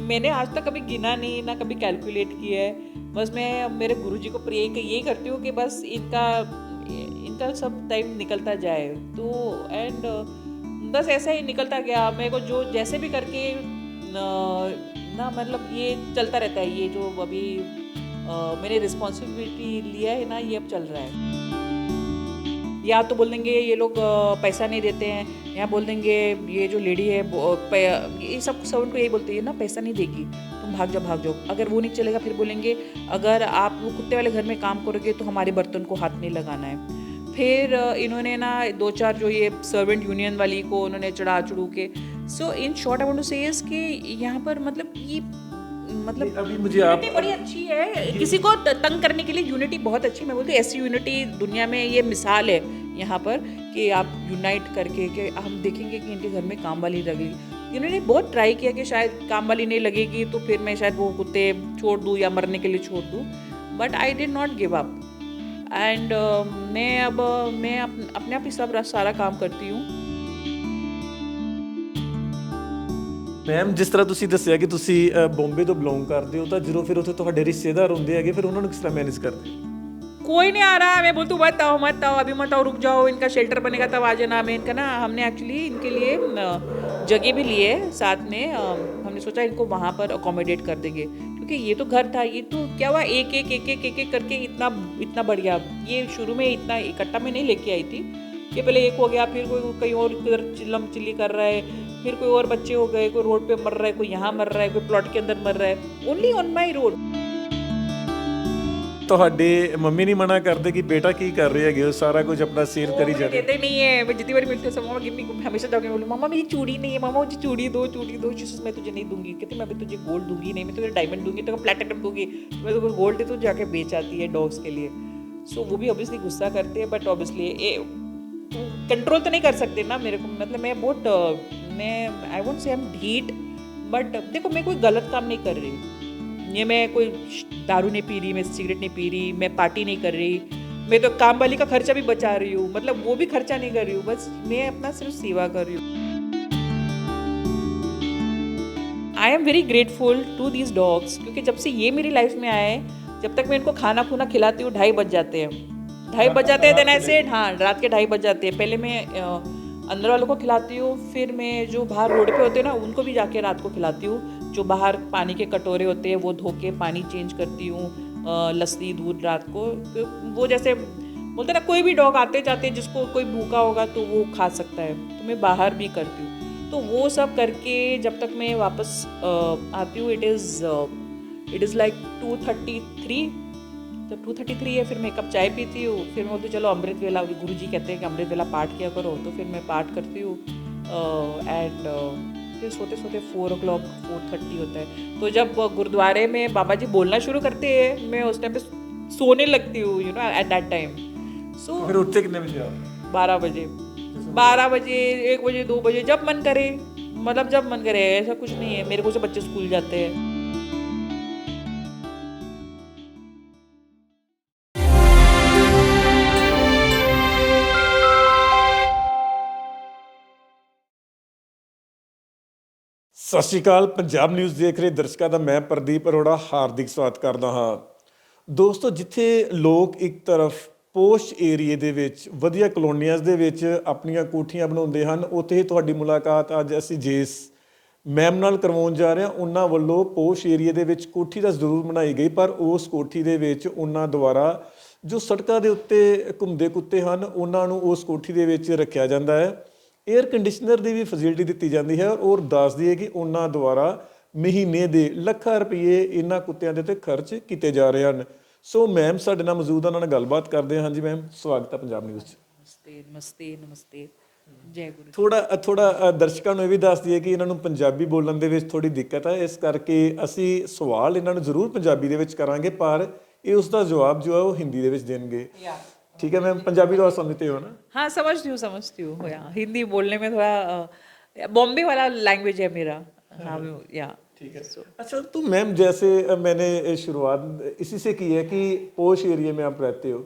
मैंने आज तक कभी गिना नहीं, ना कभी कैलकुलेट किया है। बस मैं मेरे गुरुजी को प्रे यही करती हूँ कि बस इनका इनका सब टाइम निकलता जाए। तो एंड बस ऐसा ही निकलता गया। मेरे को जो जैसे भी करके ना मतलब ये चलता रहता है। ये जो अभी मैंने रिस्पॉन्सिबिलिटी लिया है ना, ये अब चल रहा है। या तो बोल देंगे ये लोग पैसा नहीं देते हैं, या बोल देंगे ये जो लेडी है ये सब सब उनको यही बोलते हैं ना, पैसा नहीं देगी, तुम भाग जाओ भाग जाओ। अगर वो नहीं चलेगा फिर बोलेंगे अगर आप वो कुत्ते वाले घर में काम करोगे तो हमारे बर्तन को हाथ नहीं लगाना है। फिर इन्होंने ना 2-4 जो ये सर्वेंट यूनियन वाली को उन्होंने चढ़ा चढ़ू के। So in short I want to say is कि यहाँ पर मतलब ये मतलब अभी मुझे आप यूनिटी बड़ी अच्छी है। किसी को तंग करने के लिए यूनिटी बहुत अच्छी, मैं बोलती हूँ ऐसी यूनिटी दुनिया में ये मिसाल है यहाँ पर कि आप यूनाइट करके कि हम देखेंगे कि इनके घर में काम वाली लगेगी। इन्होंने बहुत ट्राई किया कि शायद काम वाली नहीं लगेगी तो फिर मैं शायद वो कुत्ते छोड़ दूँ या मरने के लिए छोड़ दूँ, but I did not give up. And मैं अपने आप ही सब सारा काम करती हूँ। ਮੈਮ ਜਿਸ ਤਰ੍ਹਾਂ ਤੁਸੀਂ ਦੱਸਿਆ ਕਿ ਤੁਸੀਂ ਬੰਬੇ ਤੋਂ ਬਿਲੋਂਗ ਕਰਦੇ ਹੋ, ਤਾਂ ਜਦੋਂ ਫਿਰ ਉੱਥੇ ਤੁਹਾਡੇ ਰਿਸ਼ਤੇਦਾਰ ਹੁੰਦੇ ਹੈਗੇ ਫਿਰ ਉਹਨਾਂ ਨੂੰ ਕਿਸ ਤਰ੍ਹਾਂ ਮੈਨੇਜ ਕਰਦੇ ਹੋ? कोई नहीं आ रहा, मैं बोलती हूँ मत आओ अभी मत आओ, रुक जाओ, इनका शेल्टर बनेगा तब आ जाना। मैं इनका ना हमने एक्चुअली इनके लिए जगह भी ली है साथ में। हमने सोचा इनको वहाँ पर अकोमोडेट कर देंगे क्योंकि ये तो घर था। ये तो क्या हुआ एक एक करके इतना इतना बढ़िया। ये शुरू में इतना इकट्ठा में नहीं लेके आई थी। ये पहले एक हो गया, फिर कोई कहीं और इधर चिल्लम चिल्ली कर रहा है, फिर कोई और बच्चे हो गए, कोई रोड पे मर रहा है, कोई यहाँ मर रहा है, कोई प्लॉट के अंदर मर रहा है, ओनली ऑन माई रोड। ਤੁਹਾਡੇ ਮੰਮੀ ਨਹੀਂ ਮਨਾ ਕਰਦੇ कि बेटा की कर रहे ਹੈਗੇ हो, सारा कुछ अपना शेयर करी जा रहे हो? देते नहीं है। मैं जितनी बार मिलती हूँ सब, मामा गिव मी, हमेशा जाके बोलूँ मामा मेरी चूड़ी नहीं है, मामा मुझे चूड़ी दो चूड़ी दो। मैं तुझे नहीं दूंगी, कहती मैं अभी तुझे गोल्ड दूंगी नहीं, मैं तुझे डायमंड दूंगी, तो प्लैटिनम दूंगी, मैं तो गोल्ड है तो जाके बेच आती है डॉग्स के लिए। सो वो भी ऑब्वियसली गुस्सा करते हैं, बट ऑब्वियसली कंट्रोल तो नहीं कर सकते ना मेरे को। मतलब मैं बहुत मैं I won't say I am ढीठ, बट देखो मैं कोई गलत काम नहीं कर रही। ये मैं कोई दारू नहीं पी रही, मैं सिगरेट नहीं पी रही, मैं पार्टी नहीं कर रही, मैं तो काम वाली का खर्चा भी बचा रही हूँ। मतलब वो भी खर्चा नहीं कर रही हूँ, बस मैं अपना सिर्फ सेवा कर रही हूँ। I am very grateful to these dogs क्योंकि जब से ये मेरी लाइफ में आए, जब तक मैं इनको खाना खुना खिलाती हूँ 2:30 बज जाते हैं। 2:30 बज जाते हैं, देन ऐसे हाँ रात के 2:30 बज जाते हैं। पहले मैं अंदर वालों को खिलाती हूँ, फिर मैं जो बाहर रोड पे होते हैं ना उनको भी जाके रात को खिलाती हूँ। जो बाहर पानी के कटोरे होते हैं वो धो के पानी चेंज करती हूँ, लस्सी दूध रात को। वो जैसे बोलते हैं ना कोई भी डॉग आते जाते जिसको कोई भूखा होगा तो वो खा सकता है, तो मैं बाहर भी करती हूँ। तो वो सब करके जब तक मैं वापस आती हूँ इट इज़ लाइक 2:33। जब 2:33 है फिर मैं 1 कप चाय पीती हूँ, फिर मैं बोलती हूँ चलो अमृत वेला, गुरु जी कहते हैं कि अमृत वेला पाठ किया करो, तो फिर मैं पाठ करती हूँ। एंड फिर सोते सोते 4 o'clock 4:30 होता है। तो जब गुरुद्वारे में बाबा जी बोलना शुरू करते हैं मैं उस टाइम पे सोने लगती हूँ, you know at that time. So फिर उठते कितने बजे आप? 12 बजे 12 बजे 1 बजे 2 बजे जब मन करे, मतलब जब मन करे, ऐसा कुछ नहीं है। मेरे को से बच्चे स्कूल जाते हैं। ਸਤਿ ਸ਼੍ਰੀ ਅਕਾਲ, ਪੰਜਾਬ ਨਿਊਜ਼ ਦੇਖ ਰਹੇ ਦਰਸ਼ਕਾਂ ਦਾ ਮੈਂ ਪ੍ਰਦੀਪ ਅਰੋੜਾ ਹਾਰਦਿਕ ਸਵਾਗਤ ਕਰਦਾ ਹਾਂ। ਦੋਸਤੋ, ਜਿੱਥੇ ਲੋਕ ਇੱਕ ਤਰਫ ਪੋਸ਼ ਏਰੀਏ ਦੇ ਵਿੱਚ ਵਧੀਆ ਕਲੋਨੀਆਂ ਦੇ ਵਿੱਚ ਆਪਣੀਆਂ ਕੋਠੀਆਂ ਬਣਾਉਂਦੇ ਹਨ, ਉੱਥੇ ਹੀ ਤੁਹਾਡੀ ਮੁਲਾਕਾਤ ਅੱਜ ਅਸੀਂ ਜਿਸ ਮੈਮ ਨਾਲ ਕਰਵਾਉਣ ਜਾ ਰਹੇ ਹਾਂ ਉਹਨਾਂ ਵੱਲੋਂ ਪੋਸ਼ ਏਰੀਏ ਦੇ ਵਿੱਚ ਕੋਠੀ ਤਾਂ ਜ਼ਰੂਰ ਬਣਾਈ ਗਈ, ਪਰ ਉਸ ਕੋਠੀ ਦੇ ਵਿੱਚ ਉਹਨਾਂ ਦੁਆਰਾ ਜੋ ਸੜਕਾਂ ਦੇ ਉੱਤੇ ਘੁੰਮਦੇ ਕੁੱਤੇ ਹਨ ਉਹਨਾਂ ਨੂੰ ਉਸ ਕੋਠੀ ਦੇ ਵਿੱਚ ਰੱਖਿਆ ਜਾਂਦਾ ਹੈ। एयर कंडीशनर की भी फैसिलिटी दी जाती है और दस दिए कि उन्होंने द्वारा महीने के ਲੱਖਾਂ रुपये इन्होंने कुत्तियां के उत्ते खर्च किए जा रहे हैं। सो मैम साडे नाल मौजूद उन्होंने गलबात करते हैं। हाँ जी मैम, स्वागत है पंजाब न्यूज़। नमस्ते नमस्ते नमस्ते, जय गुरु। थोड़ा दर्शकों को भी दस दिए कि इन्होंने पंजाबी बोलने के थोड़ी दिक्कत है, इस करके असी सवाल इन्होंने जरूर पंजाबी के करांगे, पर ये उसका जवाब जो है वो हिंदी के देंगे। ठीक है मैम, पंजाबी तो आप समझते हो ना? हाँ समझती हूँ या हिंदी बोलने में थोड़ा बॉम्बे वाला लैंग्वेज है मेरा। हाँ या ठीक है। अच्छा, तो मैम जैसे मैंने शुरुआत इसी से की है कि पोश एरिया में आप रहते हो,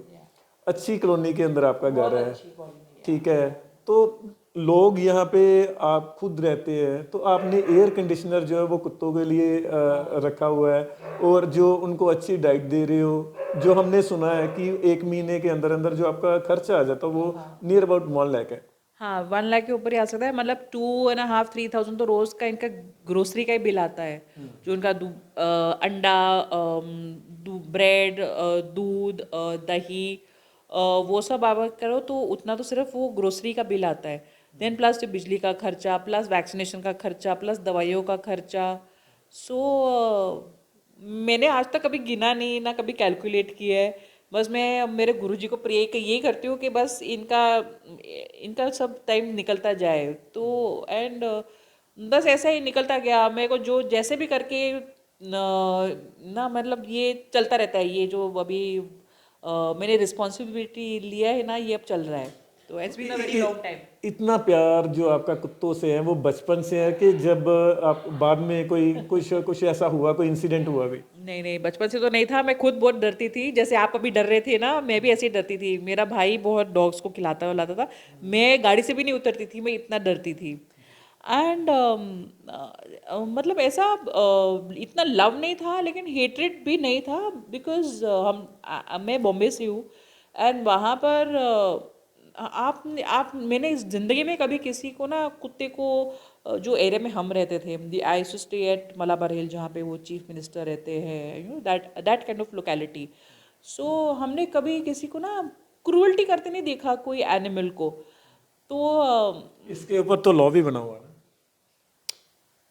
अच्छी कॉलोनी के अंदर आपका घर है, ठीक है, तो लोग यहाँ पे आप खुद रहते हैं तो आपने एयर कंडीशनर जो है वो कुत्तों के लिए रखा हुआ है, और जो उनको अच्छी डाइट दे रहे हो, जो हमने सुना है कि 1 महीने के अंदर अंदर जो आपका खर्चा आ जाता है वो नियर अबाउट 1 लाख है। हाँ 1 लाख के ऊपर ही आ सकता है, मतलब 2.5-3 thousand तो रोज का इनका ग्रोसरी का ही बिल आता है। जो इनका अंडा, ब्रेड, दूध, दही, वो सब आप करो तो उतना तो सिर्फ वो ग्रोसरी का बिल आता है। देन प्लस जो बिजली का खर्चा, प्लस वैक्सीनेशन का खर्चा, प्लस दवाइयों का खर्चा। सो मैंने आज तक कभी गिना नहीं, ना कभी कैलकुलेट किया है। बस मैं मेरे गुरुजी को प्रे यही करती हूँ कि बस इनका इनका सब टाइम निकलता जाए। तो एंड बस ऐसा ही निकलता गया, मेरे को जो जैसे भी करके ना मतलब ये चलता रहता है। ये जो अभी मैंने रिस्पॉन्सिबिलिटी लिया है ना, ये अब चल रहा है। तो it's been a very long time. इतना प्यार जो आपका कुत्तों से है वो बचपन से है कि जब आप बाद में कोई कुछ कुछ ऐसा हुआ, कोई इंसिडेंट हुआ भी? नहीं नहीं, बचपन से तो नहीं था। मैं खुद बहुत डरती थी, जैसे आप अभी डर रहे थे ना, मैं भी ऐसे ही डरती थी। मेरा भाई बहुत डॉग्स को खिलाता वलाता था, मैं गाड़ी से भी नहीं उतरती थी, मैं इतना डरती थी। एंड मतलब ऐसा इतना लव नहीं था, लेकिन हेट्रेड भी नहीं था। बिकॉज मैं बॉम्बे से हूँ, एंड वहाँ पर आप मैंने इस ज़िंदगी में कभी किसी को ना कुत्ते को जो एरिया में हम रहते थे, I to stay at Malabar Hill, जहाँ पे वो चीफ मिनिस्टर रहते हैं, you know that that kind of locality. So हमने कभी किसी को ना क्रूअल्टी करते नहीं देखा कोई एनिमल को। तो इसके ऊपर तो लॉ भी बना हुआ है ना।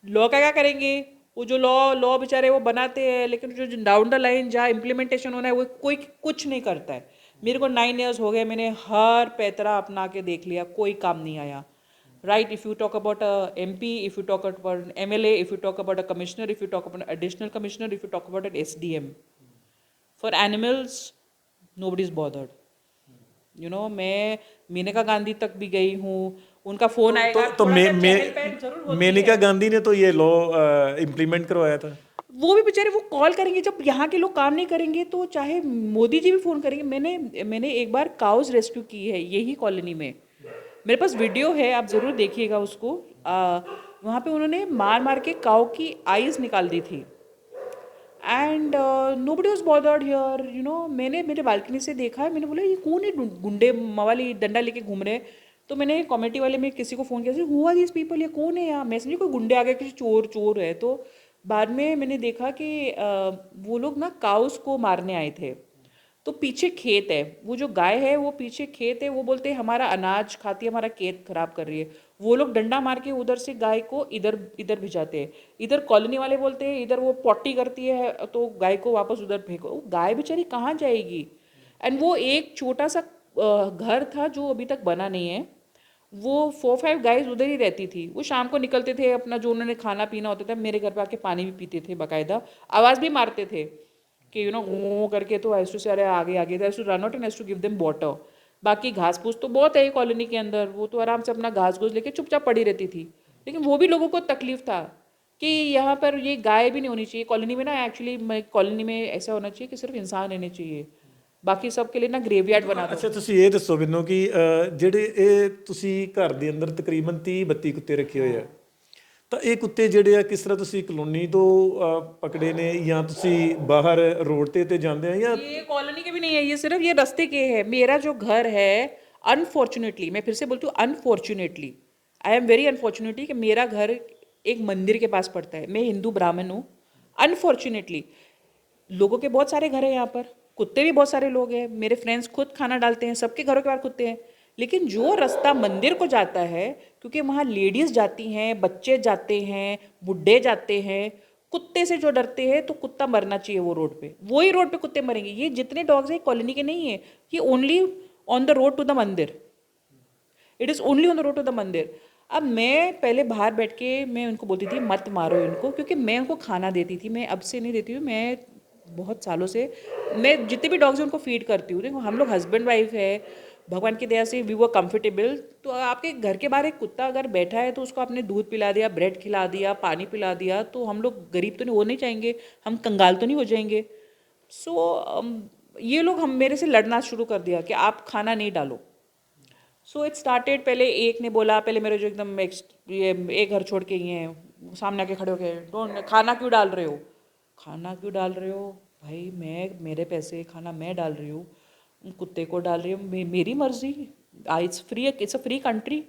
लॉ का क्या करेंगे? वो जो लॉ लॉ बेचारे वो बनाते हैं, लेकिन जो डाउन द लाइन जहाँ इम्प्लीमेंटेशन होना है वो कोई कुछ नहीं करता है। मेरे को 9 years हो गए, मैंने हर पैतरा अपना के देख लिया, कोई काम नहीं आया। Right, if you talk about MP, if you talk about MLA, if you talk about a commissioner, if you talk about additional commissioner, if you talk about an SDM, for animals nobody is bothered. You know, मैं मेनका गांधी तक भी गई हूँ, उनका phone आएगा, तो थोड़ा सा चहल पहल जरूर होती मेनका है। गांधी ने तो ये लॉ इम्प्लीमेंट करवाया था। वो भी बेचारे वो कॉल करेंगे, जब यहाँ के लोग काम नहीं करेंगे तो चाहे मोदी जी भी फोन करेंगे। मैंने मैंने एक बार काउज रेस्क्यू की है यही कॉलोनी में, मेरे पास वीडियो है, आप ज़रूर देखिएगा उसको। वहाँ पे उन्होंने मार मार के काऊ की आईज निकाल दी थी, and nobody was bothered here, you know. मैंने मेरे बालकनी से देखा है, मैंने बोला ये कौन है गुंडे मवाली डंडा लेके घूम रहे हैं। तो मैंने कमेटी वाले में किसी को फ़ोन किया, हुआ दिस पीपल, ये कौन है यहाँ? मैं समझी कोई गुंडे आ गए, किसी चोर चोर है। तो बाद में मैंने देखा कि वो लोग ना काउस को मारने आए थे। तो पीछे खेत है, वो जो गाय है वो पीछे खेत है, वो बोलते हैं हमारा अनाज खाती है, हमारा खेत खराब कर रही है। वो लोग डंडा मार के उधर से गाय को इधर इधर भिजाते हैं। इधर कॉलोनी वाले बोलते हैं इधर वो पॉटी करती है तो गाय को वापस उधर फेंको। वो गाय बेचारी कहाँ जाएगी? एंड वो एक छोटा सा घर था जो अभी तक बना नहीं है, वो 4-5 गाइस उधर ही रहती थी। वो शाम को निकलते थे, अपना जो उन्होंने खाना पीना होता था, मेरे घर पे आके पानी भी पीते थे बाकायदा, आवाज़ भी मारते थे कि यू नो वो करके। तो ऐसू से अरे आगे आगे ऐसू रन आउट एंड ऐसू गिव देम वाटर। बाकी घास फूस तो बहुत है कॉलोनी के अंदर, वो तो आराम से अपना घास घूस लेके चुपचाप पड़ी रहती थी। लेकिन वो भी लोगों को तकलीफ था कि यहाँ पर ये गाय भी नहीं होनी चाहिए कॉलोनी में ना। एक्चुअली कॉलोनी में ऐसा होना चाहिए कि सिर्फ इंसान रहने चाहिए, बाकी सबके लिए ना ग्रेवयार्ड बना दो। ਅੱਛਾ, ਤੁਸੀਂ ਇਹ ਦੱਸੋ ਮੈਨੂੰ ਕਿ ਜਿਹੜੇ ਇਹ ਤੁਸੀਂ ਘਰ ਦੇ ਅੰਦਰ ਤਕਰੀਬਨ 30-32 ਕੁੱਤੇ ਰੱਖੇ ਹੋਏ ਆ, ਤਾਂ ਇਹ ਕੁੱਤੇ ਜਿਹੜੇ ਆ ਕਿਸ ਤਰ੍ਹਾਂ ਤੁਸੀਂ ਕਲੋਨੀ ਤੋਂ ਪਕੜੇ ਨੇ, ਜਾਂ ਤੁਸੀਂ ਬਾਹਰ रोड ਤੇ ਜਾਂਦੇ ਆ, ਜਾਂ ये कॉलोनी के भी नहीं है, ये सिर्फ ये रास्ते के है। मेरा जो घर है, अनफॉर्चुनेटली, मैं फिर से बोलती हूँ unfortunately, I am very unfortunately कि मेरा घर एक मंदिर के पास पड़ता है। मैं हिंदू ब्राह्मण हूँ। अनफॉर्चुनेटली लोगों के बहुत सारे घर हैं यहाँ पर, कुत्ते भी बहुत सारे लोग हैं, मेरे फ्रेंड्स खुद खाना डालते हैं, सबके घरों के बाहर कुत्ते हैं। लेकिन जो रास्ता मंदिर को जाता है, क्योंकि वहाँ लेडीज़ जाती हैं, बच्चे जाते हैं, बुढ़े जाते हैं, कुत्ते से जो डरते हैं तो कुत्ता मरना चाहिए वो रोड पे, वही रोड पे कुत्ते मरेंगे। ये जितने डॉग्स हैं कॉलोनी के नहीं है, ये only on the road to the mandir, it is only on the road to the mandir. अब मैं पहले बाहर बैठ के मैं उनको बोलती थी मत मारो इनको, क्योंकि मैं उनको खाना देती थी। मैं अब से नहीं देती हूँ, मैं बहुत सालों से मैं जितने भी डॉग्स हैं उनको फीड करती हूँ। देखो हम लोग हस्बैंड वाइफ है, भगवान की दया से वी वो कंफर्टेबल। तो आपके घर के बाहर एक कुत्ता अगर बैठा है तो उसको आपने दूध पिला दिया, ब्रेड खिला दिया, पानी पिला दिया, तो हम लोग गरीब तो नहीं हो नहीं चाहेंगे, हम कंगाल तो नहीं हो जाएंगे। सो ये लोग हम मेरे से लड़ना शुरू कर दिया कि आप खाना नहीं डालो। सो इट स्टार्टेड, पहले एक ने बोला, पहले मेरे जो एकदम ये एक घर छोड़ के ही हैं, सामने आके खड़े हो गए, डोंट, खाना क्यों डाल रहे हो, खाना क्यों डाल रहे हो भाई, मैं मेरे पैसे, खाना मैं डाल रही हूँ, कुत्ते को डाल रही हूँ, मेरी मर्जी, इट्स अ फ्री कंट्री,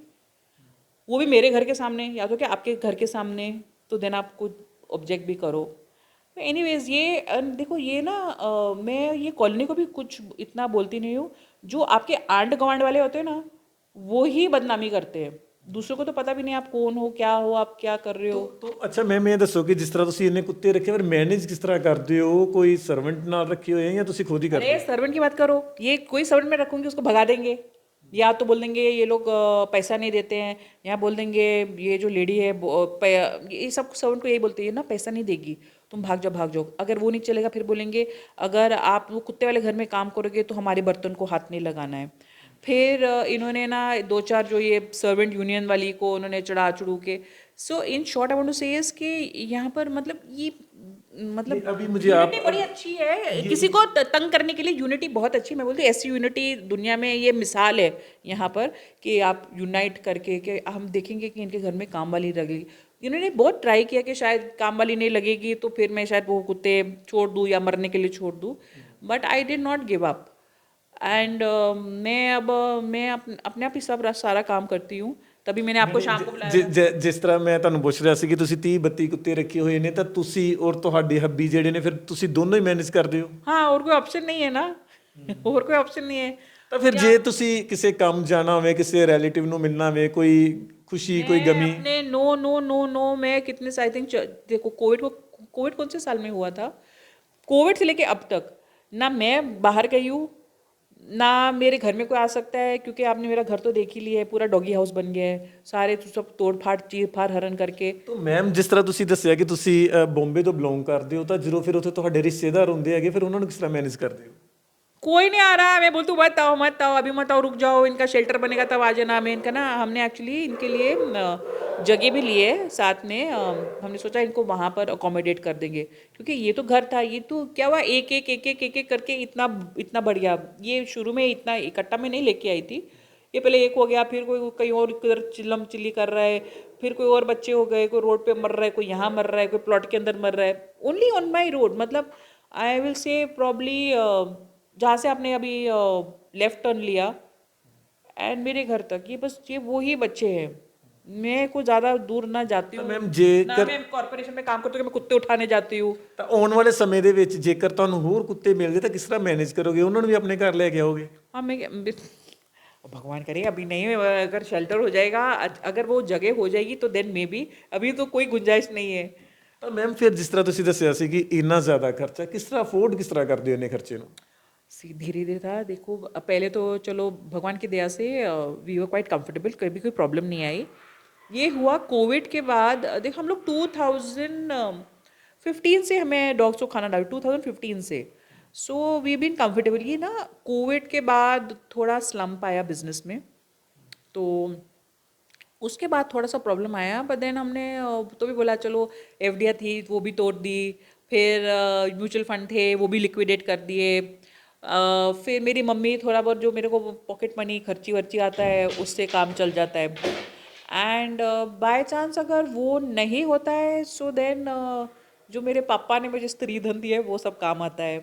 वो भी मेरे घर के सामने, या तो क्या आपके घर के सामने, तो देन आप कुछ ऑब्जेक्ट भी करो। एनीवेज ये देखो ये ना मैं ये कॉलोनी को भी कुछ इतना बोलती नहीं हूँ, जो आपके आंड गवांड वाले होते हैं ना, वो ही बदनामी करते हैं, दूसरों को तो पता भी नहीं आप कौन हो, आप क्या कर रहे ਹੋ। तो अच्छा मैम ਇਹ ਦੱਸੋ ਕਿ ਜਿਸ ਤਰ੍ਹਾਂ ਤੁਸੀਂ ਇੰਨੇ ਕੁੱਤੇ ਰੱਖੇ ਪਰ ਮੈਨੇਜ ਕਿਸ ਤਰ੍ਹਾਂ ਕਰਦੇ ਹੋ, ਕੋਈ ਸਰਵੈਂਟ ਨਾਲ ਰੱਖੇ ਹੋਏ ਜਾਂ ਤੁਸੀਂ ਖੁਦ ਹੀ ਕਰਦੇ अरे सर्वेंट की बात करो, ये कोई सर्वेंट में रखूंगी उसको भगा देंगे, या तो बोल देंगे ये लोग पैसा नहीं देते हैं, या बोल देंगे ये जो लेडी है ये सब सर्वेंट को यही बोलते हैं ना, पैसा नहीं देगी, तुम भाग जाओ भाग जाओ, अगर वो नहीं चलेगा फिर बोलेंगे अगर आप वो कुत्ते वाले घर में काम करोगे तो हमारे बर्तन को हाथ नहीं लगाना है। फिर इन्होंने ना दो चार जो ये सर्वेंट यूनियन वाली को उन्होंने चढ़ा चढ़ू के, so in short I want to say is कि यहाँ पर मतलब ये मतलब नहीं, अभी मुझे आप यूनिटी बड़ी अच्छी है, किसी को तंग करने के लिए यूनिटी बहुत अच्छी, मैं बोलती हूँ ऐसी यूनिटी दुनिया में ये मिसाल है यहाँ पर, कि आप यूनाइट करके कि हम देखेंगे कि इनके घर में काम वाली लगेगी। इन्होंने बहुत ट्राई किया कि शायद काम वाली नहीं लगेगी तो फिर मैं शायद वो कुत्ते छोड़ दूँ या मरने के लिए छोड़ दूँ, but I did not give up, and मैं अपने आप ही सब सारा काम करती हूँ, तभी मैंने आपको शाम को बुलाया। ਜਿਸ ਤਰ੍ਹਾਂ ਮੈਂ ਤੁਹਾਨੂੰ ਪੁੱਛ ਰਿਹਾ ਸੀ ਕਿ ਤੁਸੀਂ 30 32 ਕੁੱਤੇ ਰੱਖੇ ਹੋਏ ਨੇ ਤਾਂ ਤੁਸੀਂ ਔਰ ਤੁਹਾਡੇ ਹੱਬੀ ਜਿਹੜੇ ਨੇ ਫਿਰ ਤੁਸੀਂ ਦੋਨੋਂ ਹੀ ਮੈਨੇਜ ਕਰਦੇ ਹੋ। हाँ, और कोई ऑप्शन नहीं है ना और कोई ऑप्शन नहीं है। ਤਾਂ ਫਿਰ ਜੇ ਤੁਸੀਂ ਕਿਸੇ ਕੰਮ ਜਾਣਾ ਹੋਵੇ, ਕਿਸੇ ਰਿਲੇਟਿਵ ਨੂੰ ਮਿਲਣਾ ਹੋਵੇ, ਕੋਈ खुशी कोई गमी। अपने नो नो नो नो मैं कितने से आई थिंक देखो कोविड कौन से साल में हुआ था, कोविड से लेके अब तक ना मैं बाहर गई हूँ ना मेरे घर में कोई आ सकता है, क्योंकि आपने मेरा घर तो देख ही लिया है, पूरा डॉगी हाउस बन गया है, सारे तो सब तोड़ फाड़ चीर फाड़ हरण करके। तो मैम जिस तरह ਤੁਸੀਂ ਦੱਸਿਆ ਕਿ ਤੁਸੀਂ ਬੰਬੇ ਤੋਂ ਬਿਲੋਂਗ ਕਰਦੇ ਹੋ, ਤਾਂ ਜਦੋਂ ਫਿਰ ਉੱਥੇ ਤੁਹਾਡੇ ਰਿਸ਼ਤੇਦਾਰ ਹੁੰਦੇ ਹੈਗੇ ਫਿਰ ਉਹਨਾਂ ਨੂੰ ਕਿਸ ਤਰ੍ਹਾਂ ਮੈਨੇਜ ਕਰਦੇ ਹੋ? कोई नहीं आ रहा, मैं बोलती हूँ मत आओ अभी मत आओ, रुक जाओ, इनका शेल्टर बनेगा तब आ जाना। मैं इनका ना हमने एक्चुअली इनके लिए जगह भी लिए साथ में, हमने सोचा इनको वहाँ पर अकोमोडेट कर देंगे, क्योंकि ये तो घर था, ये तो क्या हुआ एक एक करके इतना इतना बढ़ गया। ये शुरू में इतना इकट्ठा में नहीं लेके आई थी, ये पहले एक हो गया, फिर कोई कहीं और किधर चिल्लम चिल्ली कर रहा है, फिर कोई और बच्चे हो गए, कोई रोड पे मर रहा है, कोई यहाँ मर रहा है, कोई प्लॉट के अंदर मर रहा है, ओनली ऑन माई रोड। मतलब आई विल से प्रॉब्ली जहाँ से आपने अभी लेफ्ट टर्न लिया एंड मेरे घर तक, ये बस ये वो ही बच्चे हैं, मैं कोई ज़्यादा दूर ना जाती हूँ, मैम ना ਜੇਕਰ मैं कॉर्पोरेशन में काम करती हूँ कि मैं कुत्ते उठाने जाती हूँ। ਤਾਂ ਆਉਣ ਵਾਲੇ ਸਮੇਂ ਦੇ ਵਿੱਚ ਜੇਕਰ ਤੁਹਾਨੂੰ ਹੋਰ ਕੁੱਤੇ ਮਿਲਦੇ ਤਾਂ ਕਿਸ ਤਰ੍ਹਾਂ ਮੈਨੇਜ ਕਰੋਗੇ, ਉਹਨਾਂ ਨੂੰ ਵੀ ਆਪਣੇ ਘਰ ਲੈ ਕੇ ਆਓਗੇ? हाँ भगवान करे अभी नहीं, अगर शेल्टर हो जाएगा, अगर वो जगह हो जाएगी तो देन मे बी, अभी तो कोई गुंजाइश नहीं है। ਤਾਂ ਮੈਮ ਫਿਰ ਜਿਸ ਤਰ੍ਹਾਂ ਤੁਸੀਂ ਦੱਸਿਆ ਸੀ कि ਇੰਨਾ ਜ਼ਿਆਦਾ ਖਰਚਾ ਕਿਸ ਤਰ੍ਹਾਂ ਅਫੋਰਡ ਕਿਸ ਤਰ੍ਹਾਂ ਕਰਦੇ ਹੋ ਇੰਨੇ ਖਰਚੇ ਨੂੰ? धीरे धीरे था, देखो पहले तो चलो भगवान की दया से वी वर क्वाइट कंफर्टेबल, कभी कोई प्रॉब्लम नहीं आई। ये हुआ कोविड के बाद, देखो हम लोग 2015 से हमें डॉग्स को खाना डाल 2015 से, सो वी बीन कंफर्टेबल। ये ना कोविड के बाद थोड़ा स्लम्प आया बिजनेस में, तो उसके बाद थोड़ा सा प्रॉब्लम आया, बट देन हमने तो भी बोला चलो एफडीआई थी वो भी तोड़ दी, फिर म्यूचुअल फंड थे वो भी लिक्विडेट कर दिए, फिर मेरी मम्मी थोड़ा बहुत जो मेरे को पॉकेट मनी खर्ची वर्ची आता है उससे काम चल जाता है, एंड बाय चांस अगर वो नहीं होता है सो देन जो मेरे पापा ने मुझे स्त्री धन दिया है वो सब काम आता है।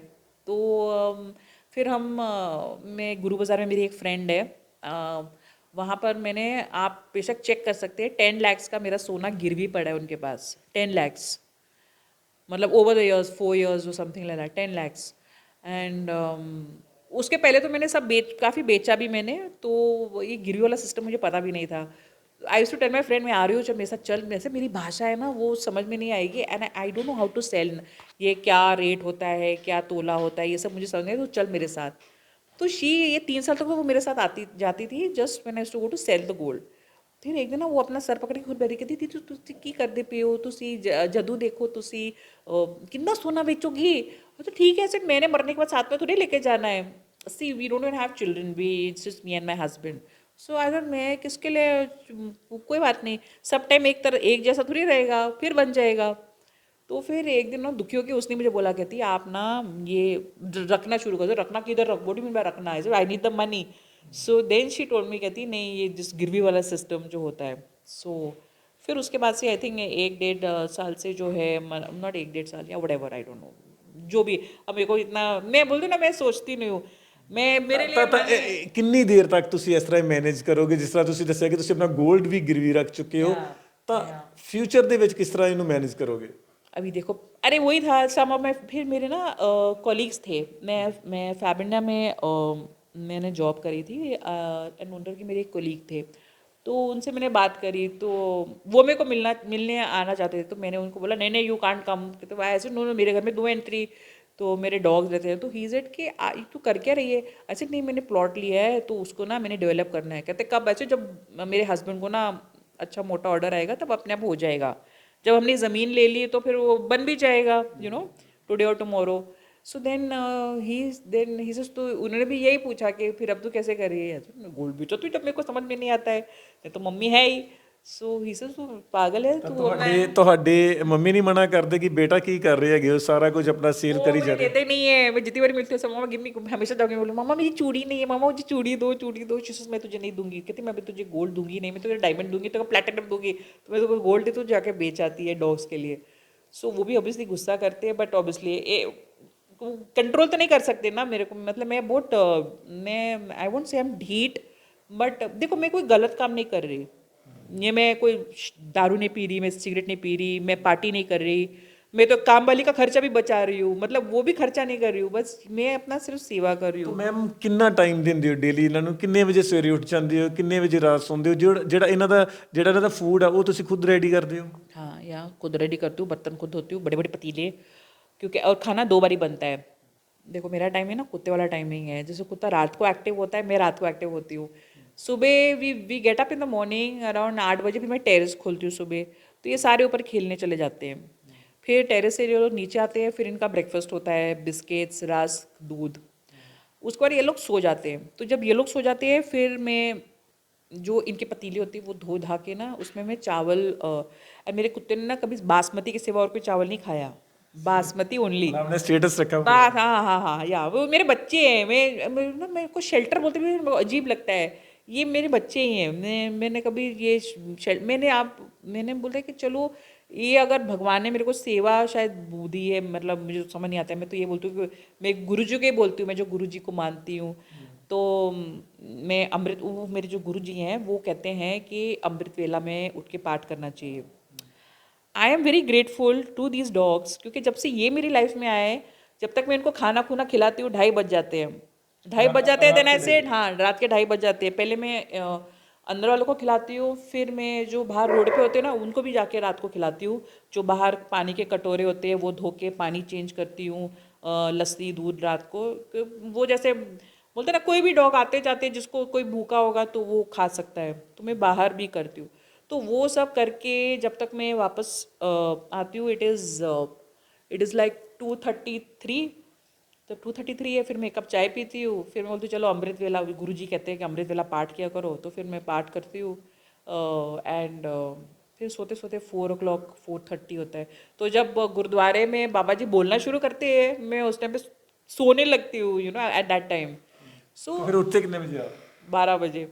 तो फिर मैं गुरु बाज़ार में मेरी एक फ्रेंड है, वहाँ पर मैंने, आप बेशक चेक कर सकते हैं, 10 lakhs का मेरा सोना गिरवी पड़ा है उनके पास, 10 lakhs, मतलब ओवर द ईयर्स 4 years और something like that, 10 lakhs। And उसके पहले तो मैंने सब काफ़ी बेचा भी मैंने, तो ये गिरवी वाला सिस्टम मुझे पता भी नहीं था। I used to tell my friend, मैं आ रही हूँ जब मेरे साथ चल, वैसे मेरी भाषा है ना वो समझ में नहीं आएगी, and I don't know how to sell, ये क्या रेट होता है, क्या तोला होता है, ये सब मुझे समझ नहीं, तो चल मेरे साथ। तो ये 3 साल तक तो वो मेरे साथ आती जाती थी, just when I used to go to sell the gold. फिर एक दिन ना वो अपना सर पकड़ के खुद बैठी कहती थी, ਤੁਸੀਂ ਕੀ ਕਰਦੇ ਪਏ ਹੋ, ਤੁਸੀਂ ਜਦੋਂ देखो ਤੁਸੀਂ कितना सोना बेचोगी, तो ठीक है सर, मैंने मरने के बाद साथ में थोड़ी लेके जाना है, see we don't even have children, we it's just me and my husband, so I don't, मैं किसके लिए, कोई बात नहीं, सब टाइम एक जैसा थोड़ी रहेगा, फिर बन जाएगा। तो फिर एक दिन ना दुखी होकर उसने मुझे बोला, कहती आप ना ये रखना शुरू कर दो। रखना किधर, रख, what do you mean by रखना, I need the money, so then she told me, कहती नहीं ये जिस गिरवी वाला सिस्टम जो होता है। सो फिर उसके बाद से आई थिंक 1-1.5 साल से जो है, नॉट 1-1.5 साल या वट आई डोंट नो, जो भी। अब मेरे को इतना, मैं बोलती हूँ ना, मैं सोचती नहीं हूँ, मैं मेरे लिए ਕਿੰਨੀ ਦੇਰ ਤੱਕ ਤੁਸੀਂ ਇਸ ਤਰ੍ਹਾਂ ਹੀ ਮੈਨੇਜ ਕਰੋਗੇ? ਜਿਸ ਤਰ੍ਹਾਂ ਤੁਸੀਂ ਦੱਸਿਆ ਕਿ ਤੁਸੀਂ ਆਪਣਾ 골ਡ ਵੀ ਗਿਰਵੀ ਰੱਖ ਚੁੱਕੇ ਹੋ, ਤਾਂ ਫਿਊਚਰ ਦੇ ਵਿੱਚ ਕਿਸ ਤਰ੍ਹਾਂ ਇਹਨੂੰ ਮੈਨੇਜ ਕਰੋਗੇ? अभी देखो, अरे वही था सम ऑफ, मैं फिर मेरे ना कॉलीग्स थे, मैं फैबिंडा में मैंने जॉब करी थी, एंड उनर की मेरे एक कोलीग थे, तो उनसे मैंने बात करी, तो वो मेरे को मिलने आना चाहते थे, तो मैंने उनको बोला नहीं नहीं यू कांट कम, तो ऐसे नो नो, मेरे घर में 2 एंट्री, तो मेरे डॉग्स रहते हैं। तो ही सेड कि तू कर क्या रही है? ऐसे नहीं, मैंने प्लॉट लिया है तो उसको ना मैंने डेवलप करना है। कहते कब? ऐसे जब मेरे हस्बैंड को ना अच्छा मोटा ऑर्डर आएगा तब अपने आप हो जाएगा, जब हमने ज़मीन ले ली तो फिर वो बन भी जाएगा, यू नो, टुडे और tomorrow. So then he says, तो उन्होंने भी यही पूछा कि फिर अब तू कैसे कर रही है? गोल्ड भी तो तू, जब मेरे को समझ में नहीं आता है, ये तो मम्मी है ही। सो ही सेज तू पागल है तू। ਤੁਹਾਡੇ ਮੰਮੀ ਨਹੀਂ ਮਨਾ ਕਰਦੇ कि बेटा की कर रहे ਹੈਗੇ ਹੋ, सारा कुछ अपना सेल वो करी मुझे जा रहे? देते नहीं है, मैं जितनी बार मिलती हूँ सब, मामा गिव मी, हमेशा जाके बोलूँ मामा मेरी चूड़ी नहीं है, मामा मुझे चूड़ी दो चूड़ी दो। शीशस मैं तुझे नहीं दूंगी, कहती मैं अभी तुझे गोल्ड दूंगी नहीं, मैं तुझे डायमंड दूंगी, तेरे को प्लेटिनम दूंगी, तो मैं तुझे गोल्ड तो जाके बेच आती है डॉग्स के लिए। सो वो भी ऑब्वियसली गुस्सा करते हैं, बट ऑब्वियसली कंट्रोल तो नहीं कर सकते ना मेरे को, मतलब मैं बहुत मैं I won't say I am ढीठ, बट देखो मैं कोई गलत काम नहीं कर रही, ये मैं कोई दारू नहीं पी रही, मैं सिगरेट नहीं पी रही, मैं पार्टी नहीं कर रही, मैं तो काम वाली का खर्चा भी बचा रही हूँ, मतलब वो भी खर्चा नहीं कर रही हूँ, बस मैं अपना सिर्फ सेवा कर रही हूँ। ਮੈਮ ਕਿੰਨਾ ਟਾਈਮ ਦਿੰਦੇ ਹੋ ਡੇਲੀ ਇਹਨਾਂ ਨੂੰ? ਕਿੰਨੇ ਵਜੇ ਸਵੇਰੇ ਉੱਠ ਜਾਂਦੇ ਹੋ, ਕਿੰਨੇ ਵਜੇ ਰਾਤ ਸੌਂਦੇ ਹੋ? ਜਿਹੜਾ ਇਹਨਾਂ ਦਾ ਫੂਡ ਆ ਉਹ ਤੁਸੀਂ ਖੁਦ ਰੈਡੀ ਕਰਦੇ ਹੋ? हाँ, यहाँ खुद रेडी करती हूँ, बर्तन खुद धोती हूँ, बड़े बड़े पतीले, क्योंकि और खाना 2 बारी बनता है। देखो मेरा टाइम है ना कुत्ते वाला टाइमिंग है, जैसे कुत्ता रात को एक्टिव होता है, मैं रात को एक्टिव होती हूँ। सुबह we get up in the morning around 8 बजे, फिर मैं टेरेस खोलती हूँ सुबह, तो ये सारे ऊपर खेलने चले जाते हैं। फिर टेरेस से ये लोग नीचे आते हैं, फिर इनका ब्रेकफास्ट होता है, बिस्किट्स, रस्क, दूध। उसके बाद ये लोग सो जाते हैं, तो जब ये लोग सो जाते हैं फिर मैं जो इनकी पतीली होती है वो धो धा के ना उसमें मैं चावल, मेरे कुत्ते ने ना कभी बासमती के सिवा और कोई चावल नहीं खाया, बासमती ओनली। आपने स्टेटस रखा हुआ? हाँ हाँ हाँ हाँ, या वो मेरे बच्चे हैं, ना मेरे को शेल्टर बोलते भी मेरे को अजीब लगता है, ये मेरे बच्चे ही हैं। मैंने कभी ये मैंने बोला कि चलो ये अगर भगवान ने मेरे को सेवा शायद दी है, मतलब मुझे तो समझ नहीं आता है, मैं तो ये बोलती हूँ कि मैं गुरु जी के बोलती हूँ, मैं जो गुरु जी को मानती हूँ, तो मैं वो मेरे जो गुरु जी हैं वो कहते हैं कि अमृत वेला में उठ के पाठ करना चाहिए। I am very grateful to these dogs, क्योंकि जब से ये मेरी लाइफ में आए, जब तक मैं इनको खाना खुना खिलाती हूँ 2:30 बज जाते हैं, 2:30 बज जाते हैं, देन आई सेड, हाँ रात के 2:30 बज जाते हैं। पहले मैं अंदर वालों को खिलाती हूँ, फिर मैं जो बाहर रोड पे होते हैं ना उनको भी जाके रात को खिलाती हूँ, जो बाहर पानी के कटोरे होते हैं वो धो के पानी चेंज करती हूँ, लस्सी दूध रात को। वो जैसे बोलते हैं ना कोई भी डॉग आते जाते जिसको कोई भूखा होगा तो वो खा सकता है, तो मैं बाहर भी करती हूँ। तो वो सब करके जब तक मैं वापस आती हूँ, इट इज़ लाइक 2:33, तो 2:33 है, फिर मैं 1 कप चाय पीती हूँ, फिर मैं बोलती हूँ चलो अमृत वेला, गुरु जी कहते हैं कि अमृत वेला पाठ किया करो, तो फिर मैं पाठ करती हूँ, एंड फिर सोते सोते 4:30 होता है। तो जब गुरुद्वारे में बाबा जी बोलना शुरू करते हैं, मैं उस टाइम पे सोने लगती हूँ, you know, at that time. So फिर उठते कितने बजे आप? 12 बजे,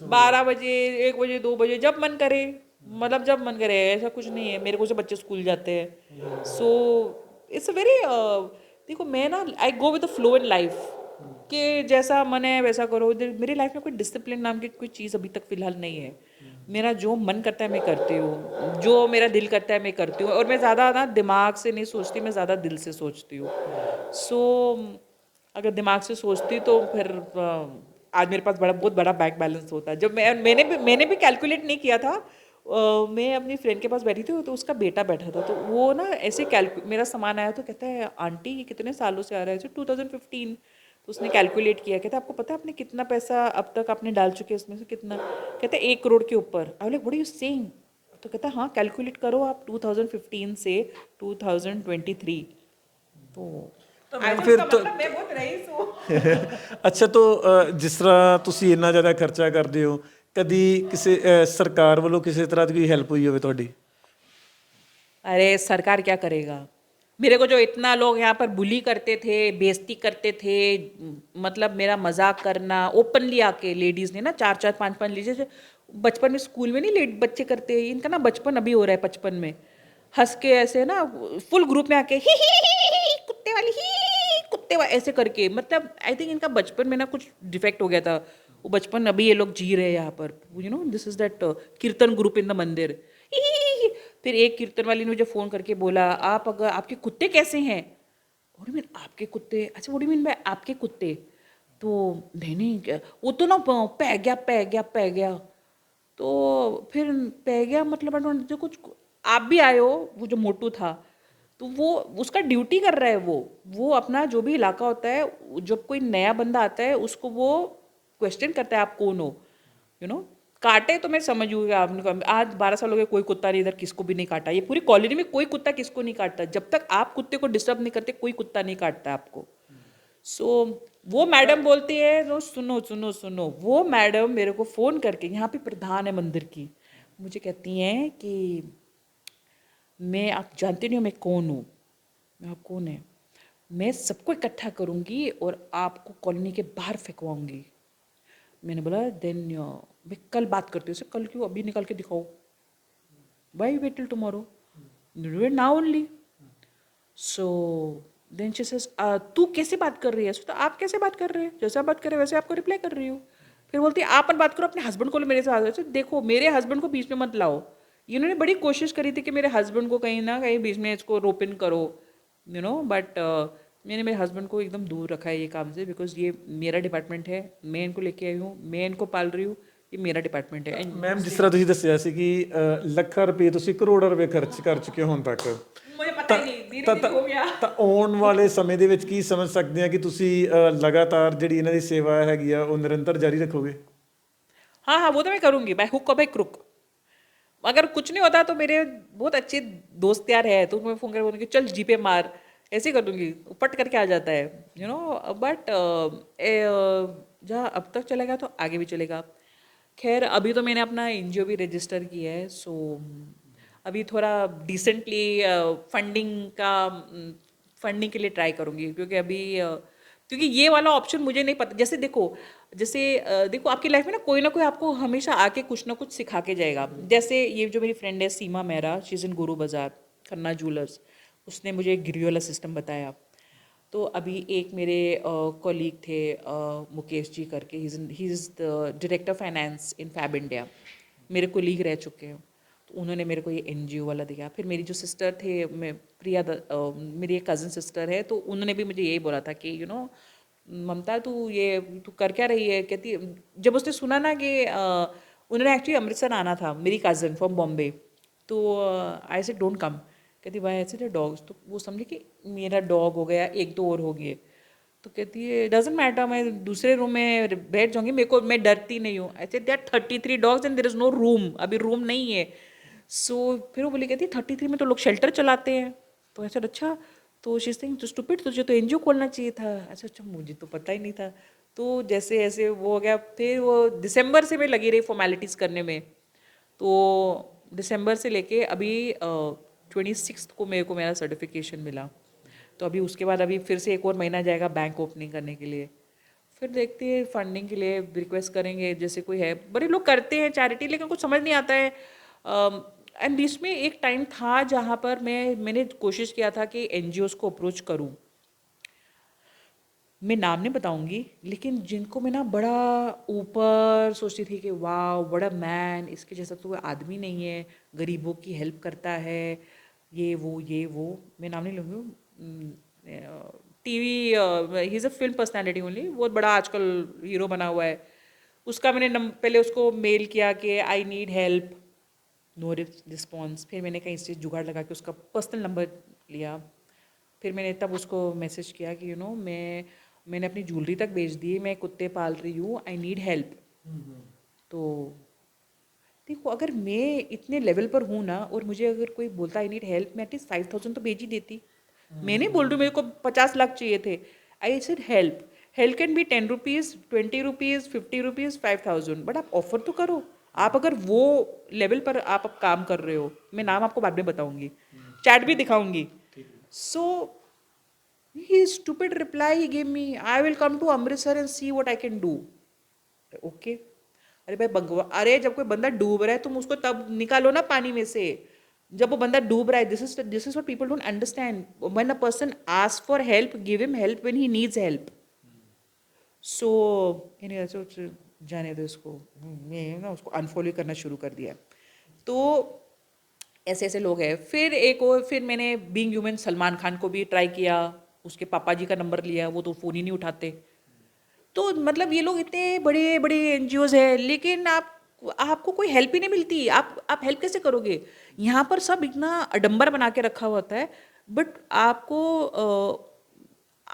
12 बजे, 1 बजे, 2 बजे, जब मन करे, मतलब जब मन करे, ऐसा कुछ नहीं है। मेरे को से बच्चे स्कूल जाते हैं, सो इट्स अ वेरी, देखो मैं ना I go with the flow in life, कि जैसा मन है वैसा करो। मेरी लाइफ में कोई डिसिप्लिन नाम की कोई चीज़ अभी तक फिलहाल नहीं है। मेरा जो मन करता है मैं करती हूँ, जो मेरा दिल करता है मैं करती हूँ, और मैं ज़्यादा ना दिमाग से नहीं सोचती, मैं ज़्यादा दिल से सोचती हूँ। सो अगर दिमाग से सोचती तो फिर आज मेरे पास बहुत बड़ा बैंक बैलेंस होता है। जब मैंने भी कैलकुलेट नहीं किया था, मैं अपनी फ्रेंड के पास बैठी थी, तो उसका बेटा बैठा था, तो वो ना ऐसे मेरा सामान आया तो कहता है आंटी ये कितने सालों से आ रहा है? 2015। तो उसने कैलकुलेट किया, कहता है आपको पता है आपने कितना पैसा अब तक आपने डाल चुके हैं उसमें से कितना? कहता है 1 करोड़ के ऊपर। I like what are you saying? तो कहता है हाँ कैलकुलेट करो आप 2015 से 2023। तो ਫਿਰ ਤਾਂ मैं बहुत रईस हूँ। ਅੱਛਾ, ਤਾਂ ਜਿਸ ਤਰ੍ਹਾਂ ਤੁਸੀਂ ਇੰਨਾ ਜ਼ਿਆਦਾ ਖਰਚਾ ਕਰਦੇ ਹੋ, ਕਦੀ ਕਿਸੇ ਸਰਕਾਰ ਵੱਲੋਂ ਕਿਸੇ ਤਰ੍ਹਾਂ ਦੀ ਕੋਈ ਹੈਲਪ ਹੋਈ ਹੋਵੇ ਤੁਹਾਡੀ? अरे सरकार क्या करेगा? मेरे को जो इतना लोग यहाँ पर बुली करते थे, बेइज्जती करते थे, मतलब मेरा मजाक करना ओपनली आके लेडीज ने ना, 4-4 5-5 लीजिए, बचपन में स्कूल में नहीं लेट बच्चे करते हैं, इनका ना बचपन अभी हो रहा है 55 में, हंस के ऐसे ना फुल ग्रुप में आके ही कुत्ते वाली ही कुत्ते वाली ऐसे करके, मतलब आई थिंक इनका बचपन में ना कुछ डिफेक्ट हो गया था, वो बचपन अभी ये लोग जी रहे हैं यहाँ पर, दिस इज दैट कीर्तन ग्रुप इन द मंदिर। फिर एक कीर्तन वाली ने मुझे फ़ोन करके बोला, आप अगर आपके कुत्ते कैसे हैं? व्हाट डू मीन आपके कुत्ते? अच्छा, व्हाट डू मीन बाय आपके कुत्ते? तो नहीं, वो तो ना पै गया। तो फिर पै गया मतलब आई डोंट, जो कुछ आप भी आए हो, वो जो मोटू था, तो वो उसका ड्यूटी कर रहा है, वो अपना जो भी इलाका होता है, जब कोई नया बंदा आता है उसको वो क्वेश्चन करता है, आप कौन हो, काटे तो मैं समझूंगा, आपने आज 12 साल हो गए कोई कुत्ता नहीं इधर किसको भी नहीं काटा, ये पूरी कॉलोनी में कोई कुत्ता किसको नहीं काटता, जब तक आप कुत्ते को डिस्टर्ब नहीं करते कोई कुत्ता नहीं काटता आपको। सो वो मैडम बोलती है, तो सुनो सुनो सुनो, वो मैडम मेरे को फ़ोन करके, यहाँ पे प्रधान है मंदिर की, मुझे कहती हैं कि मैं, आप जानते नहीं हो मैं कौन हूँ। आप कौन है? मैं सबको इकट्ठा करूँगी और आपको कॉलोनी के बाहर फेंकवाऊँगी। मैंने बोला देन मैं कल बात करती हूँ। उसे कल क्यों, अभी निकाल के दिखाओ, why wait till tomorrow, do it now only. So then she says, तू कैसे बात कर रही है? तो आप कैसे बात कर रहे हैं, जैसे आप बात कर रहे हैं वैसे आपको रिप्लाई कर रही हूँ। फिर बोलती है आप मत बात करो, अपने हस्बैंड को लो मेरे साथ। अच्छा देखो, मेरे हस्बैंड को बीच में मत लाओ। इन्होंने बड़ी कोशिश करी थी कि मेरे हस्बैंड को कहीं ना कहीं बीच में इसको रोप इन करो, बट मैंने मेरे हस्बैंड को एकदम दूर रखा है ये काम से, बिकॉज ये मेरा डिपार्टमेंट है, मैं इनको लेके आई हूँ, मैं इनको पाल रही हूँ, ये मेरा डिपार्टमेंट है। ਮੈਮ ਜਿਸ ਤਰ੍ਹਾਂ ਤੁਸੀਂ ਦੱਸਿਆ ਸੀ ਕਿ ਲੱਖਾਂ ਰੁਪਏ ਤੁਸੀਂ ਕਰੋੜਾਂ ਰੁਪਏ ਖਰਚ ਕਰ ਚੁੱਕੇ ਹੋ ਹੁਣ ਤੱਕ, मुझे पता ਤਾਂ ही नहीं, धीरे ਤਾਂ धीरे हो गया। ਤਾਂ ਆਉਣ ਵਾਲੇ ਸਮੇਂ ਦੇ ਵਿੱਚ ਕੀ ਸਮਝ ਸਕਦੇ ਆ ਕਿ ਤੁਸੀਂ ਲਗਾਤਾਰ ਜਿਹੜੀ ਇਹਨਾਂ ਦੀ ਸੇਵਾ ਹੈਗੀ ਆ ਉਹ ਨਿਰੰਤਰ ਜਾਰੀ ਰੱਖੋਗੇ? हाँ हाँ, वो तो मैं करूँगी, बाय हुक और बाय क्रुक। अगर कुछ नहीं होता तो मेरे बहुत अच्छे दोस्त यार है, तो मैं फ़ोन कर बोलूँगी चल जी पे मार, ऐसे ही कर दूँगी, पट करके आ जाता है, बट जहाँ अब तक चलेगा तो आगे भी चलेगा। खैर अभी तो मैंने अपना एनजीओ भी रजिस्टर किया है, सो अभी थोड़ा डिसेंटली फंडिंग के लिए ट्राई करूँगी, क्योंकि अभी क्योंकि ये वाला ऑप्शन मुझे नहीं पता। देखो आपकी लाइफ में ना कोई आपको हमेशा आके कुछ ना कुछ सिखा के जाएगा। जैसे ये जो मेरी फ्रेंड है सीमा मेहरा, शी इज़ इन गुरु बाज़ार खन्ना जूलर्स, उसने मुझे एक गिरी वाला सिस्टम बताया। तो अभी एक मेरे कॉलीग थे मुकेश जी करके, he is the director finance in Fabindia, मेरे कोलीग रह चुके हैं, तो उन्होंने मेरे को ये एनजीओ वाला दिया। फिर मेरी जो सिस्टर थे, मेरी एक कज़न सिस्टर है, तो उन्होंने भी मुझे यही बोला था कि ममता तू कर क्या रही है? कहती, जब उसने सुना ना कि उन्होंने एक्चुअली अमृतसर आना था, मेरी कज़न फ्रॉम बॉम्बे, तो आई सेड डोंट कम। कहती वाई ऐसे डॉग्स, तो वो समझे कि मेरा डॉग हो गया, एक दो और हो गए, तो कहती है डजेंट मैटर, मैं दूसरे रूम में बैठ जाऊँगी, मैं डरती नहीं हूँ। ऐसे there 33 dogs and there is no room, अभी रूम नहीं है। सो फिर वो बोली, कहती 33 में तो लोग शेल्टर चलाते हैं। तो ऐसा अच्छा, तो शी थिंक तो स्टूपिड, तुझे तो एनजीओ खोलना चाहिए था। अच्छा, मुझे तो पता ही नहीं था। तो जैसे ऐसे वो हो गया, फिर वो दिसंबर से मैं लगी रही फॉर्मेलिटीज़ करने में। तो दिसंबर से लेके अभी 26 को मेरे को मेरा सर्टिफिकेशन मिला, तो अभी उसके बाद अभी फिर से एक और महीना जाएगा बैंक ओपनिंग करने के लिए। फिर देखते हैं, फंडिंग के लिए रिक्वेस्ट करेंगे, जैसे कोई है, बड़े लोग करते हैं चैरिटी, लेकिन कुछ समझ नहीं आता है। एंड बीच में एक टाइम था जहाँ पर मैंने कोशिश किया था कि एनजीओज़ को अप्रोच करूँ, मैं नाम नहीं बताऊंगी, लेकिन जिनको मैं ना बड़ा ऊपर सोचती थी कि वाह बड़ा मैन, इसके जैसा तो कोई आदमी नहीं है, गरीबों की हेल्प करता है, ये वो मैं नाम नहीं लूँगी। TV, he is a film personality only, बहुत बड़ा आजकल हीरो बना हुआ है। उसका मैंने पहले उसको मेल किया कि I need help, no response. फिर मैंने कहीं से जुगाड़ लगा के उसका पर्सनल नंबर लिया, फिर मैंने तब उसको मैसेज किया कि मैंने अपनी ज्वेलरी तक बेच दी, मैं कुत्ते पाल रही हूँ, आई नीड हेल्प। तो देखो, अगर मैं इतने लेवल पर हूँ ना, और मुझे अगर कोई बोलता आई नीड हेल्प, मैं एटलीस्ट 5,000 तो भेज ही देती। मैं नहीं बोल रही मेरे को 50 लाख चाहिए थे, I said help can be 10 rupees, 20 rupees, 50 rupees, 5,000, but आप ऑफर तो करो। आप अगर वो लेवल पर आप काम कर रहे हो, मैं नाम आपको बाद में बताऊंगी, चैट भी दिखाऊंगी, So his stupid reply he gave me, I will come to Amritsar and see what I can do. Okay, अरे भाई भगवान, अरे जब कोई बंदा डूब रहा है तुम उसको तब निकालो ना पानी में से, जब वो बंदा डूब रहा है. This is what people don't understand. When a person ask for help, give him help when he needs help. So anyway, so जाने दो इसको. मैं ना उसको अनफॉलो करना शुरू कर दिया. तो ऐसे ऐसे लोग हैं. फिर मैंने बीइंग ह्यूमन सलमान खान को भी ट्राई किया, उसके पापा जी का नंबर लिया, वो तो फ़ोन ही नहीं उठाते. तो मतलब ये लोग इतने बड़े बड़े एनजीओज हैं, लेकिन आपको कोई हेल्प ही नहीं मिलती. आप हेल्प कैसे करोगे? यहाँ पर सब इतना आडंबर बना के रखा हुआ होता है, बट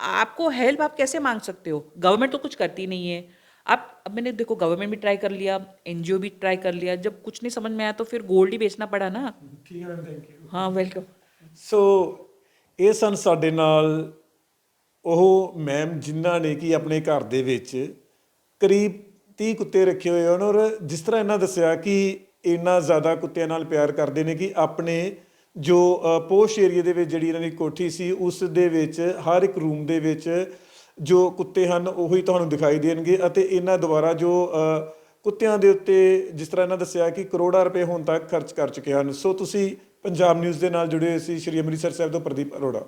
आपको हेल्प आप कैसे मांग सकते हो? गवर्नमेंट तो कुछ करती नहीं है. अब मैंने देखो गवर्नमेंट भी ट्राई कर लिया, एनजीओ भी ट्राई कर लिया, जब कुछ नहीं समझ में आया तो फिर गोल्ड ही बेचना पड़ा ना. ਠੀਕ ਹੈ, ਥੈਂਕ ਯੂ. हाँ, वेलकम. ਸੋ ਇਹ ਸਨ ਸਾਡੇ ਨਾਲ ਉਹ ਮੈਮ ਜਿਨ੍ਹਾਂ ਨੇ ਕਿ ਆਪਣੇ ਘਰ ਦੇ ਵਿੱਚ ਕਰੀਬ 30 ਕੁੱਤੇ ਰੱਖੇ ਹੋਏ ਹਨ, ਔਰ ਜਿਸ ਤਰ੍ਹਾਂ ਇਹਨਾਂ ਦੱਸਿਆ ਕਿ ਇੰਨਾ ਜ਼ਿਆਦਾ ਕੁੱਤਿਆਂ ਨਾਲ ਪਿਆਰ ਕਰਦੇ ਨੇ ਕਿ ਆਪਣੇ ਜੋ ਪੋਸ਼ ਏਰੀਏ ਦੇ ਵਿੱਚ ਜਿਹੜੀ ਇਹਨਾਂ ਦੀ ਕੋਠੀ ਸੀ ਉਸ ਦੇ ਵਿੱਚ ਹਰ ਇੱਕ ਰੂਮ ਦੇ ਵਿੱਚ ਜੋ ਕੁੱਤੇ ਹਨ ਉਹੀ ਤੁਹਾਨੂੰ ਦਿਖਾਈ ਦੇਣਗੇ. ਅਤੇ ਇਹਨਾਂ ਦੁਆਰਾ ਜੋ ਕੁੱਤਿਆਂ ਦੇ ਉੱਤੇ ਜਿਸ ਤਰ੍ਹਾਂ ਇਹਨਾਂ ਦੱਸਿਆ ਕਿ ਕਰੋੜਾਂ ਰੁਪਏ ਹੁਣ ਤੱਕ ਖਰਚ ਕਰ ਚੁੱਕੇ ਹਨ. ਸੋ ਤੁਸੀਂ ਪੰਜਾਬ ਨਿਊਜ਼ ਦੇ ਨਾਲ ਜੁੜੇ ਹੋਏ ਸੀ. ਸ਼੍ਰੀ ਅੰਮ੍ਰਿਤਸਰ ਸਾਹਿਬ ਤੋਂ ਪ੍ਰਦੀਪ ਅਰੋੜਾ.